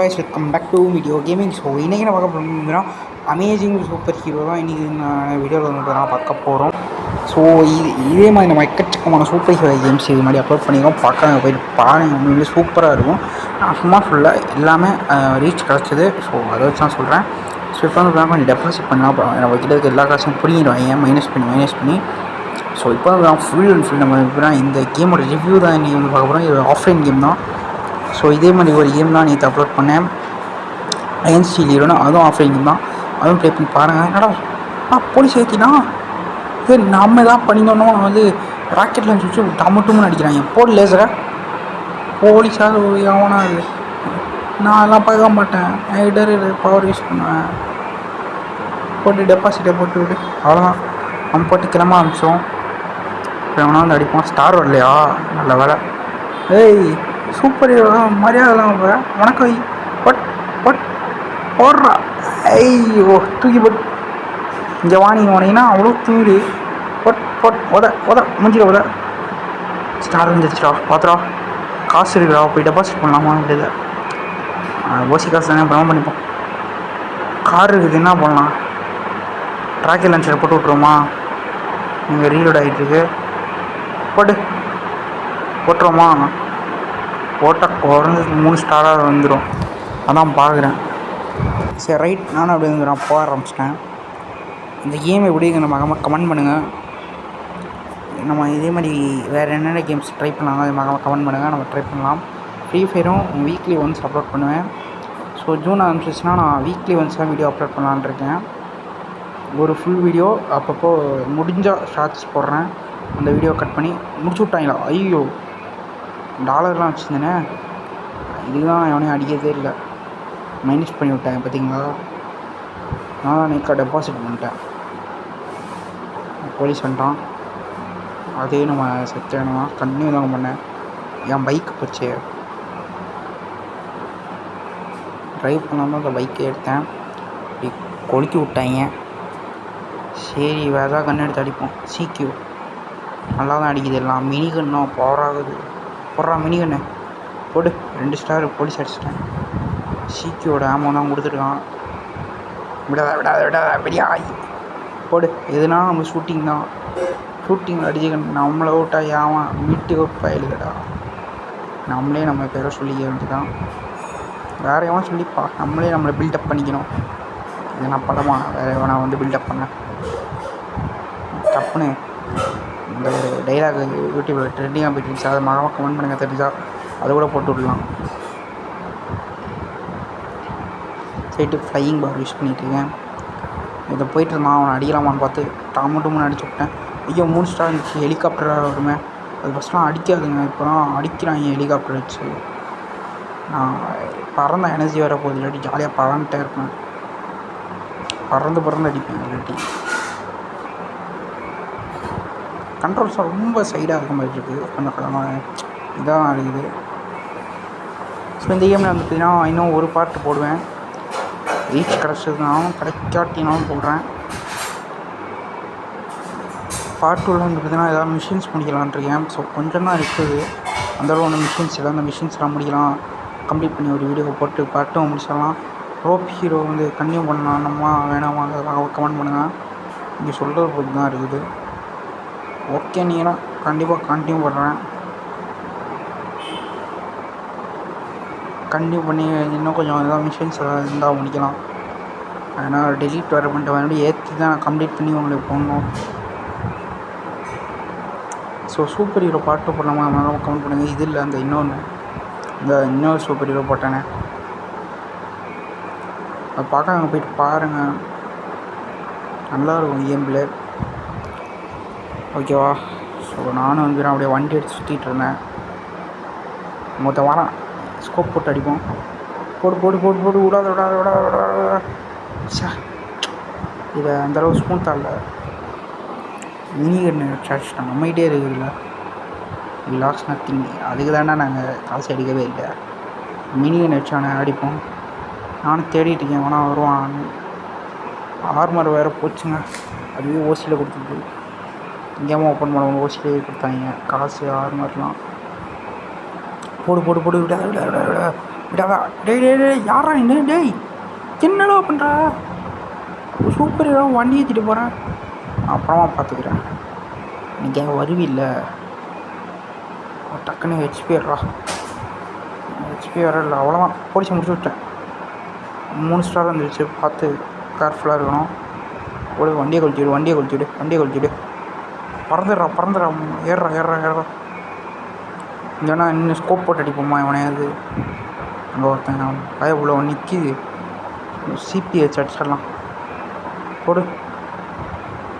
Guys welcome back to video gaming. So இன்றைக்கி நான் பார்க்க போகிறோம்னா அமேசிங் சூப்பர் ஹீரோ தான் இன்றைக்கி நான் வீடியோவில் வந்து நான் பார்க்க போகிறோம். ஸோ இதே மாதிரி நம்ம எக்கச்சக்கமான சூப்பர் ஹீரோ கேம்ஸ் இது மாதிரி அப்லோட் பண்ணியிருக்கோம். பார்க்க போயிட்டு பாருங்கள், உண்மையிலே சூப்பராக இருக்கும். நான் சும்மா ஃபுல்லாக எல்லாமே ரீச் கிடச்சிது. ஸோ அதை வச்சு தான் சொல்கிறேன். ஸோ இப்போ வந்து கொஞ்சம் டெபாசிட் பண்ணலாம். நம்ம கிட்ட இருக்க எல்லா காசும் பிடிங்கிடுவாங்க மைனஸ் பண்ணி. ஸோ இப்போ வந்து ஃபுல் அண்ட் ஃபுல் நம்ம இந்த கேமோட ரிவ்யூ தான் இன்றைக்கி வந்து பார்க்க போகிறோம். இது ஆஃப்லைன் கேம் தான். ஸோ இதே மாதிரி ஒரு கேம் தான் நேற்று அப்லோட் பண்ணேன், அயன் ஸ்டீல் ஹீரோன்னு. அதுவும் ஆஃப்லைன் கேம் தான், அதுவும் ப்ளே பண்ணி பாருங்கள். என்னடா போலீஸ் ஏற்றினா இது நம்ம தான் பண்ணினோன்னு வந்து ராக்கெட் லான்ச் வச்சு டமுட்டும்னு அடிக்கிறாங்க. போடு லேசரை போலீஸாக எவனா அது, நான் எல்லாம் பார்க்க மாட்டேன். ஹைடர் பவர் யூஸ் பண்ணுவேன். போட்டு டெபாசிட்டை போட்டு விடு, அவ்வளோதான். நம்ம போட்டு கிளம்ப ஆரம்பிச்சோம். இப்போ எவனா வந்து அடிப்போம். ஸ்டார் வரலையா? நல்ல வேலை. ஏய் சூப்பர் ஹீரோ மரியாதைலாம் வணக்கம் பட் பட் போடுறா. ஐயோ தூக்கி போட் இங்கே வாணிங்க வாங்கினா அவ்வளோ தூங்கி பொட் பொட் உத முடிஞ்சிட உத. ஸ்டார் வந்துருச்சுடா, பார்த்துடா. காசு இருக்குடா, போய் டெபாசிட் பண்ணலாமா? முடியல, ஓசி காசு தானே, அப்புறமா பண்ணிப்போம். கார் இருக்குது, என்ன பண்ணலாம்? ராக்கெட் லான்ச்சரை போட்டு விட்ருவோமா? நீங்கள் ரீலோட் ஆகிட்டுருக்கு. போட்டுருவோமா? போட்டால் குறைஞ்சது 3 ஸ்டாராக வந்துடும். அதான் பார்க்குறேன். சரி ரைட், நானும் அப்படி வந்து நான் போக ஆரம்பிச்சிட்டேன். இந்த கேம் எப்படி நம்ம கமெண்ட் பண்ணுங்கள். நம்ம இதே மாதிரி வேறு என்னென்ன கேம்ஸ் ட்ரை பண்ணலாம் அது கமெண்ட் பண்ணுங்கள், நம்ம ட்ரை பண்ணலாம். ஃப்ரீ ஃபயரும் வீக்லி ஒன்ஸ் அப்லோட் பண்ணுவேன். ஸோ ஜூன் ஆரம்பிச்சிச்சுன்னா நான் வீக்லி ஒன்ஸ் தான் வீடியோ அப்லோட் பண்ணலான்னு இருக்கேன். ஒரு ஃபுல் வீடியோ அப்பப்போ முடிஞ்சால் ஷார்ட்ஸ் போடுறேன். அந்த வீடியோ கட் பண்ணி முடிச்சு விட்டாங்களா? ஐயோ டாலர்லாம் வச்சுருந்தேனே, இதுதான் எவனையும் அடிக்கிறதே இல்லை. மைனஸ் பண்ணி விட்டேன் பார்த்தீங்களா? நான் நேக்கா டெபாசிட் பண்ணிட்டேன். போலீஸ் வந்துட்டான். அதே நம்ம செத்தானுமா கண்டினியூ தாங்க பண்ணேன். என் பைக் போச்சு, ட்ரைவ் பண்ணாமல் அந்த பைக்கை எடுத்தேன். இப்படி கொளுத்தி விட்டாங்க. சரி வேறு ஏதாவது கன்று எடுத்து அடிப்போம். சிக்யூ நல்லா தான் அடிக்குது. எல்லாம் மினி கன்னும் பவர் ஆகுது. போடுறா மினி கன்று போடு. 2 ஸ்டார் போலீஸ் அடிச்சிட்டேன். சிக்யூவோட ஆமோ தான் கொடுத்துருக்கான். விடாத வெளியாகி போடு. எதுனா நம்ம ஷூட்டிங் தான், ஷூட்டிங் அடிச்சுக்கணும். நம்மளை விட்டா ஏன் மீட்டு ஒரு பயலுகடா. நம்மளே நம்ம பேரை சொல்லிக்க வேண்டியதான். வேறு எவன் சொல்லிப்பா, நம்மளை பில்டப் பண்ணிக்கணும். இது நான் படமா வேறு எவனா வந்து பில்டப் பண்ணேன் தப்புன்னு. இந்த ஒரு டைலாக் யூடியூப்பில் ட்ரெண்டிங்காக போயிட்டு இருந்துச்சு. அதை கமெண்ட் பண்ணுங்கள், தெரிஞ்சால் அதை கூட போட்டு விடலாம். சைட்டு ஃப்ளையிங் பார் யூஸ் பண்ணிட்டுருக்கேன். இதை போயிட்டு இருந்தான், அவனை அடிக்கலாமான்னு பார்த்து டாமட்டும்னு அடிச்சு விட்டேன். ஐயோ 3 ஸ்டார் இருந்துச்சு. ஹெலிகாப்டராக வருமே, அது ஃபஸ்ட்லாம் அடிக்காதுங்க, இப்போலாம் அடிக்கிறாங்க ஹெலிகாப்டர் வச்சு. நான் பறந்த எனர்ஜி வர போகுது, இல்லாட்டி ஜாலியாக பறந்துட்டே இருப்பேன். பறந்து அடிப்பேன். இல்லாட்டி கண்ட்ரோல்ஸாக ரொம்ப சைடாக இருக்க மாதிரி இருக்குது, கொஞ்சம் இதாக இருக்குது. ஸோ இந்த கேமில் வந்து பார்த்திங்கன்னா இன்னும் ஒரு பார்ட்டு போடுவேன். ரீச் கிடச்சதுனாலும் கிடைக்காட்டினாலும் போடுறேன். பார்ட் 2ல் வந்து பார்த்திங்கன்னா ஏதாவது மிஷின்ஸ் முடிக்கலான்ட்ருக்கேன். ஸோ கொஞ்சம் தான் இருக்குது, அந்தளவு ஒன்று மிஷின்ஸ் இல்லை. அந்த மிஷின்ஸ்லாம் முடிக்கலாம், கம்ப்ளீட் பண்ணி ஒரு வீடியோ போட்டு பார்ட் 2 முடிச்சிடலாம். ரோப் ஹீரோ வந்து கண்டினியூ பண்ணலாமா வேணாமா அதெல்லாம் கமெண்ட் பண்ணுங்கள். இங்கே சொல்கிற பொறுத்து தான் இருக்குது. ஓகே, நீங்கன்னா கண்டிப்பாக கண்டினியூ பண்ணுறேன். கண்டினியூ பண்ணி இன்னும் கொஞ்சம் ஏதாவது மிஷின்ஸ் இருந்தால் முடிக்கலாம். அதனால் டெலீட் வேறு பண்ணிட்டு மறுபடியும் ஏற்றி தான் நான் கம்ப்ளீட் பண்ணி உங்களுக்கு போடணும். ஸோ சூப்பர் ஹீரோ பாட்டு போடலாமா அதெல்லாம் கமெண்ட் பண்ணுங்கள். இது இல்லை, அந்த இன்னொரு சூப்பர் ஹீரோ போட்டேனே, அது பார்க்க அங்கே போயிட்டு பாருங்கள், நல்லாயிருக்கும் கேம் பிளே. ஓகேவா? ஸோ நானும் வந்து நான் அப்படியே வண்டி எடுத்து சுற்றிட்டு இருந்தேன். மொத்தம் வரான், ஸ்கோப் போட்டு அடிப்போம். போடு விடாத. சே, இதை அந்தளவு ஸ்மூத்தாக இல்லை. மினி கண்ணு அடிச்சிட்டோம். நம்மகிட்டே இருக்குதுல்ல, லாஸ் நத்திங். அதுக்கு தானே நாங்கள் காசு அடிக்கவே இல்லை. மினி கண்ணு வச்சானே அடிப்போம். நானும் தேடிட்டு இருக்கேன், வேணா வருவான். ஆர்மர் வேறு போச்சுங்க, அதுவே ஓசியில் கொடுத்துட்டு. இங்கேயாமல் ஓப்பன் பண்ணவங்க ஓசிலே கொடுத்தாங்க காசு. ஆர்மர்லாம் போடு விட விடாதா. டேய் டேய் டேய் யாரா நீ? டேய் என்னடா பண்ணுற? சூப்பர் ஹீரோ வண்டி ஏற்றிட்டு போகிறேன், அப்புறமா பார்த்துக்கிறேன். நீங்கள் வருவில்ல டக்குன்னு ஹெச்பி வரா. ஹெச்பி வர இல்லை, அவ்வளோதான் போலீஸை முடிச்சு விட்டேன். 3 ஸ்டார் வந்துடுச்சு. பார்த்து கேர்ஃபுல்லாக இருக்கணும். ஒரு வண்டியை கொளுத்திவிடு, வண்டியை கொளுத்திவிடு, வண்டியை கொளுத்திவிடு. பறந்துடுறா, ஏறுறா. இல்லைன்னா இன்னும் ஸ்கோப் போட்டு அடிப்போமா இவனையாது. அங்கே ஒருத்தன் பய உள்ள ஒன்று நிற்கிது. சிபி வச்சு அடிச்சிடலாம். போடு.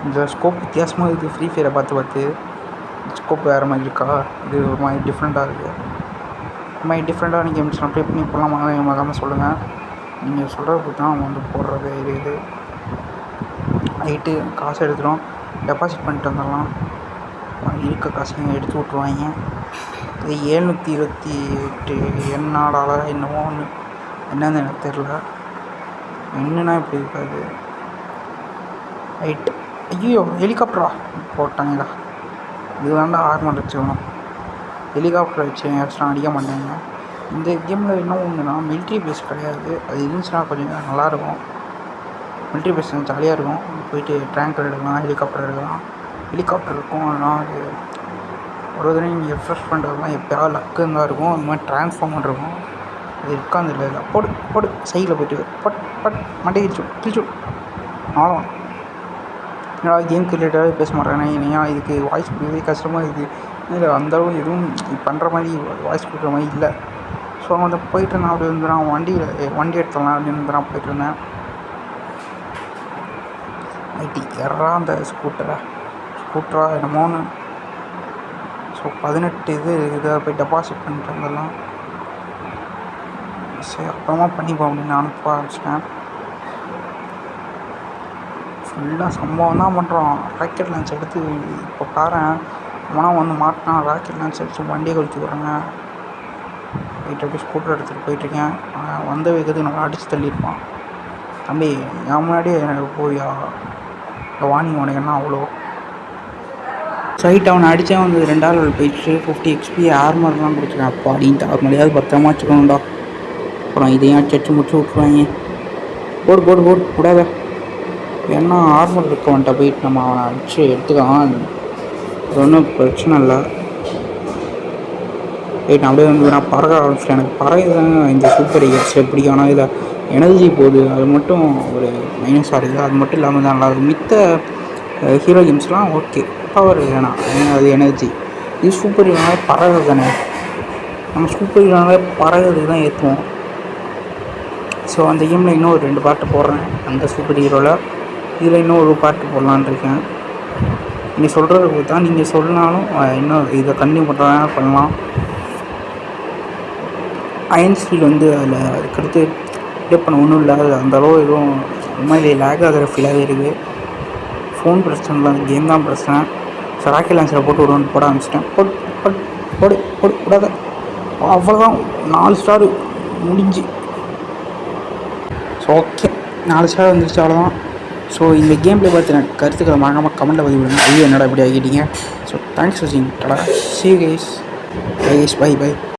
இந்த ஸ்கோப் வித்தியாசமாக இருக்குது. ஃப்ரீ ஃபயரை பார்த்து ஸ்கோப் வேறு மாதிரி இருக்கா? இது ஒரு மாதிரி டிஃப்ரெண்ட்டாக இருக்குது. இந்த மாதிரி டிஃப்ரெண்ட்டான கேம்ஸ் நான் ப்ளே பண்ணி இப்போலாம் மறக்காமல் சொல்லுங்கள். நீங்கள் சொல்கிறத தான் அவங்க வந்து போடுறது. இது நைட்டு காசு எடுத்துடும், டெபாசிட் பண்ணிட்டு வந்துடலாம். இருக்க காசையும் எடுத்து விட்ருவாங்க. இது 728 என்னாடால என்னமோ ஒன்று, என்னன்னு எனக்கு தெரில. என்னன்னா இப்படி இருக்காது. ரைட்டு. ஐயோ ஹெலிகாப்டரா போட்டாங்கடா. இது வேண்டாம், ஆர்மர் வச்சுக்கணும். ஹெலிகாப்டர் வச்சு யாச்சும் அடிக்க மாட்டாங்க. இந்த கேமில் இன்னும் ஒன்றுனா மிலிட்ரி பேஸ் கிடையாது. அது இருந்துச்சுன்னா கொஞ்சம் நல்லாயிருக்கும். மிலிட்ரி பேஸ் ஜாலியாக இருக்கும். போயிட்டு டேங்கர் எடுக்கலாம், ஹெலிகாப்டர் எடுக்கலாம். ஹெலிகாப்டர் இருக்கும். அதனால் அது ஒரு தடவை நீங்கள் ரெஃப்ரெஷ் பண்ணுறதுலாம் எப்போயாவது லக்கு இருந்தால் இருக்கும். அது மாதிரி ட்ரான்ஸ்ஃபார்மர் இருக்கும். அது உட்காந்து இல்லை போடு சைடில் போய்ட்டு பட் மண்டை கிழிச்சு அவ்வளோதான். என்னடா கேம் ரிலேட்டடாக பேச மாட்டேன். ஏன் இதுக்கு வாய்ஸ் கொடுக்கவே கஷ்டமாக இருக்குது. இல்லை அந்தளவு எதுவும் பண்ணுற மாதிரி வாய்ஸ் கொடுக்குற மாதிரி இல்லை. ஸோ அவன் வந்து போயிட்டு இருந்தேன். அப்படி வந்து நான் வண்டி எடுத்துடலாம் அப்படின்னு வந்து நான் போயிட்டு இருந்தேன். ஐடி எறா அந்த ஸ்கூட்டரா என்னமோன்னு. ஸோ 18 இதை போய் டெபாசிட் பண்ணிட்டு வந்துடலாம். சரி அப்புறமா பண்ணிப்போம் அப்படின்னு நான் அனுப்ப ஆரம்பிச்சிட்டேன். ஃபுல்லாக சம்பவம் தான் பண்ணுறோம். ராக்கெட் லான்ச் எடுத்து இப்போ பாரு, அவனா வந்து மாட்டினான். ராக்கெட் லான்ச் எடுத்து வண்டியை கொளுத்தி விட்றாங்க. போயிட்டு அப்படியே ஸ்கூட்டர் எடுத்துகிட்டு போயிட்டுருக்கேன். வந்த வேகத்துக்கு நல்லா அடித்து தள்ளியிருப்பான். தம்பி என் முன்னாடியே எனக்கு போய் வார்னிங் உனக்கு என்ன அவ்வளோ சைட். அவனை அடித்தே வந்து 2 லெவல் போயிடுச்சு. 50 XP ஆர்மர்லாம் கொடுத்துருக்கேன். அப்போ அப்படின்ட்டு அவர் மரியாதை பத்திரமா வச்சுக்கணும்டா. அப்புறம் இதையும் அடிச்சு முடிச்சு விட்ருவாங்க. போடு விடாத. ஏன்னா ஆர்மர் இருக்கவன்ட்ட போயிட்டு நம்ம அவனை அடிச்சு எடுத்துக்கலாம். அது ஒன்றும் பிரச்சனை இல்லை. போயிட்டு அப்படியே வந்து நான் பறக்க ஆரம்பிச்சிட்டேன். எனக்கு பறவை தாங்க இந்த சூப்பர் ஹீரோஸில் பிடிக்கும். ஆனால் இதில் எனர்ஜி போகுது, அது மட்டும் ஒரு மைனஸாக இருக்குது. அது மட்டும் இல்லாமல் தான் நல்லாயிருக்கும். மித்த ஹீரோ கேம்ஸ்லாம் ஓகே, பவர் வேணாம், அது எனர்ஜி. இது சூப்பர் ஹீரோனாலே பறவை தானே. நம்ம சூப்பர் ஹீரோனாலே பறவைக்கு தான் ஏற்றுவோம். ஸோ அந்த கேமில் இன்னும் ஒரு 2 பார்ட்டு போடுறேன். அந்த சூப்பர் ஹீரோவில் இதில் இன்னும் ஒரு பார்ட்டு போடலான்னு இருக்கேன். நீங்கள் சொல்கிறது தான், நீங்கள் சொன்னாலும் இன்னும் இதை கண்டினியூ பண்ணுறதுனா பண்ணலாம். அயன் ஸ்டீல் வந்து அதில் அதுக்கடுத்து ப்ளே பண்ண ஒன்றும் இல்லை. அது அந்தளவு எதுவும் உண்மையிலே லேக் ஆகிற ஃபீலாகவே இருக்குது. ஃபோன் பிரச்சனை இல்லை, அந்த கேம் தான் பிரச்சனை. ஸோ ராக்கெட் லான்ச்சரை போட்டு போட ஆரம்பிச்சிட்டேன். போடு விடாத. அவ்வளோதான், 4 ஸ்டார் முடிஞ்சு. ஸோ ஓகே, 4 ஸ்டார் வந்துருச்சு, அவ்வளோதான். ஸோ இந்த கேம் ப்ளே பார்த்து எனக்கு கருத்துக்களை மறக்காமல் கமெண்ட்டில் பதிவு விடுங்க. ஐயோ என்னடா இப்படி ஆகிட்டீங்க. ஸோ தேங்க்ஸ் ஃபார் வாட்சிங். Tata, see you guys. Bye.